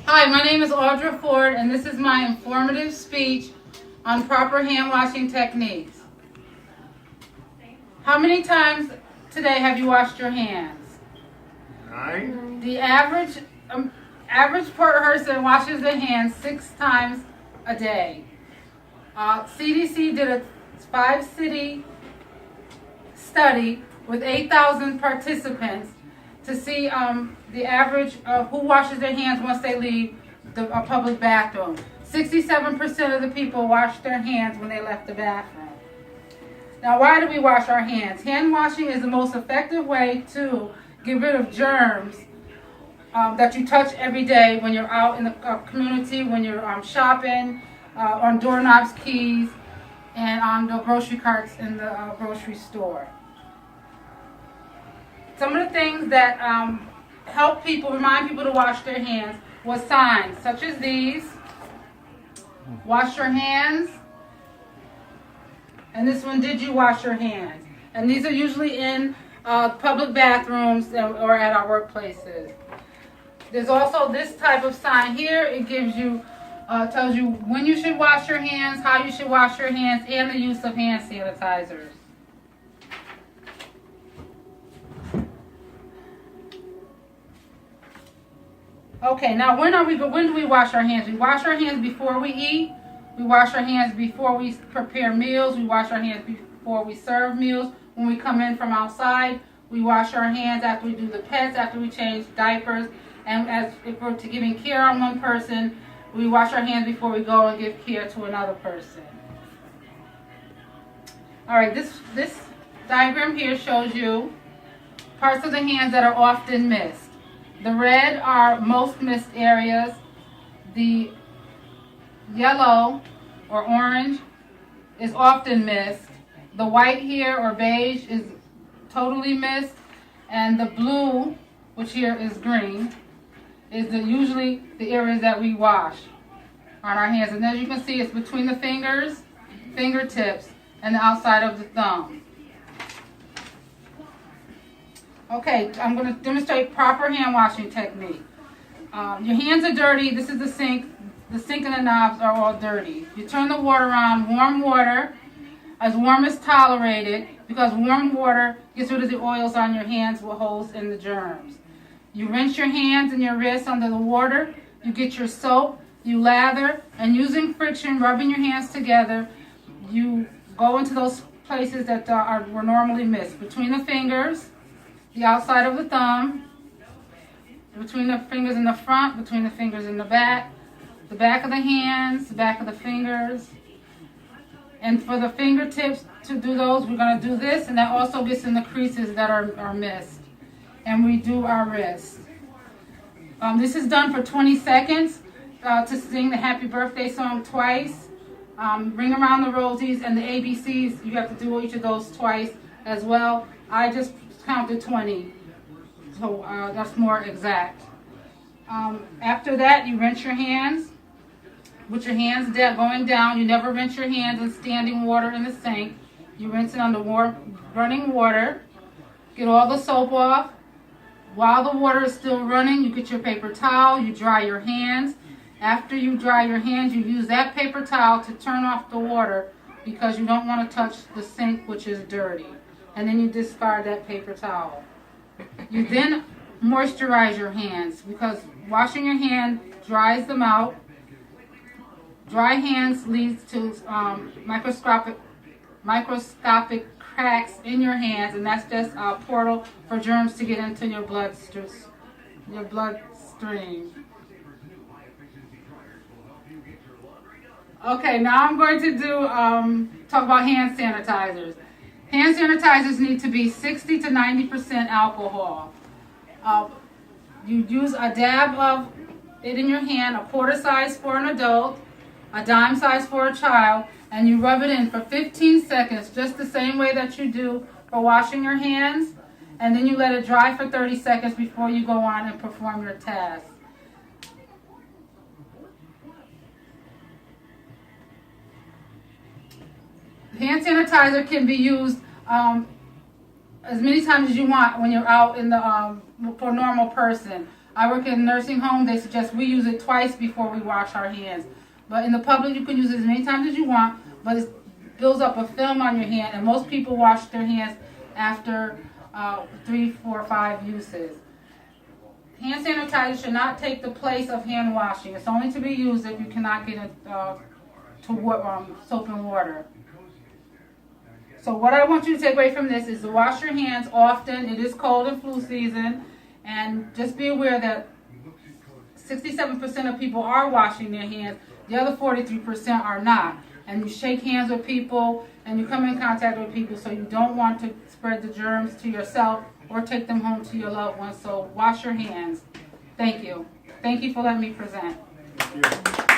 Hi, my name is Audra Ford, and this is my informative speech on proper hand washing techniques. How many times today have you washed your hands? 9. The average person washes their hands 6 times a day. CDC did a 5-city study with 8,000 participants to see the average of who washes their hands once they leave the public bathroom. 67% of the people washed their hands when they left the bathroom. Now, why do we wash our hands? Hand washing is the most effective way to get rid of germs that you touch every day when you're out in the community, when you're shopping, on doorknobs, keys, and on the grocery carts in the grocery store. Some of the things that remind people to wash their hands was signs such as these. Wash your hands. And this one, did you wash your hands? And these are usually in public bathrooms or at our workplaces. There's also this type of sign here. It gives you, tells you when you should wash your hands, how you should wash your hands, and the use of hand sanitizers. Okay, now when do we wash our hands? We wash our hands before we eat. We wash our hands before we prepare meals. We wash our hands before we serve meals. When we come in from outside, we wash our hands after we do the pets, after we change diapers. And if we're giving care on one person, we wash our hands before we go and give care to another person. All right, this diagram here shows you parts of the hands that are often missed. The red are most missed areas. The yellow or orange is often missed. The white here or beige is totally missed. And the blue, which here is green, is usually the areas that we wash on our hands. And as you can see, it's between the fingers, fingertips, and the outside of the thumb. Okay, I'm going to demonstrate proper hand washing technique. Your hands are dirty. This is the sink. The sink and the knobs are all dirty. You turn the water on, warm water, as warm as tolerated, because warm water gets rid of the oils on your hands with holes in the germs. You rinse your hands and your wrists under the water. You get your soap, you lather, and using friction, rubbing your hands together, you go into those places that were normally missed. Between the fingers, the outside of the thumb, between the fingers in the front, between the fingers in the back of the hands, the back of the fingers. And for the fingertips to do those, we're going to do this, and that also gets in the creases that are missed. And we do our wrists. This is done for 20 seconds to sing the happy birthday song twice. Ring around the rosies and the ABCs, you have to do each of those twice as well. I just counted 20, so that's more exact. After that, you rinse your hands with your hands going down. You never rinse your hands in standing water in the sink. You rinse it under running water. Get all the soap off. While the water is still running, you get your paper towel. You dry your hands. After you dry your hands, you use that paper towel to turn off the water because you don't want to touch the sink, which is dirty. And then you discard that paper towel. You then moisturize your hands because washing your hand dries them out. Dry hands leads to microscopic cracks in your hands, and that's just a portal for germs to get into your bloodstream. Okay, now I'm going to talk about hand sanitizers. Hand sanitizers need to be 60 to 90% alcohol. You use a dab of it in your hand, a quarter size for an adult, a dime size for a child, and you rub it in for 15 seconds, just the same way that you do for washing your hands, and then you let it dry for 30 seconds before you go on and perform your task. Hand sanitizer can be used as many times as you want when you're out in the for a normal person. I work in a nursing home. They suggest we use it twice before we wash our hands. But in the public, you can use it as many times as you want, but it builds up a film on your hand, and most people wash their hands after 3, 4, 5 uses. Hand sanitizer should not take the place of hand washing. It's only to be used if you cannot get it soap and water. So what I want you to take away from this is to wash your hands often. It is cold and flu season, and just be aware that 67% of people are washing their hands. The other 43% are not. And you shake hands with people, and you come in contact with people, so you don't want to spread the germs to yourself or take them home to your loved ones. So wash your hands. Thank you. Thank you for letting me present. Thank you.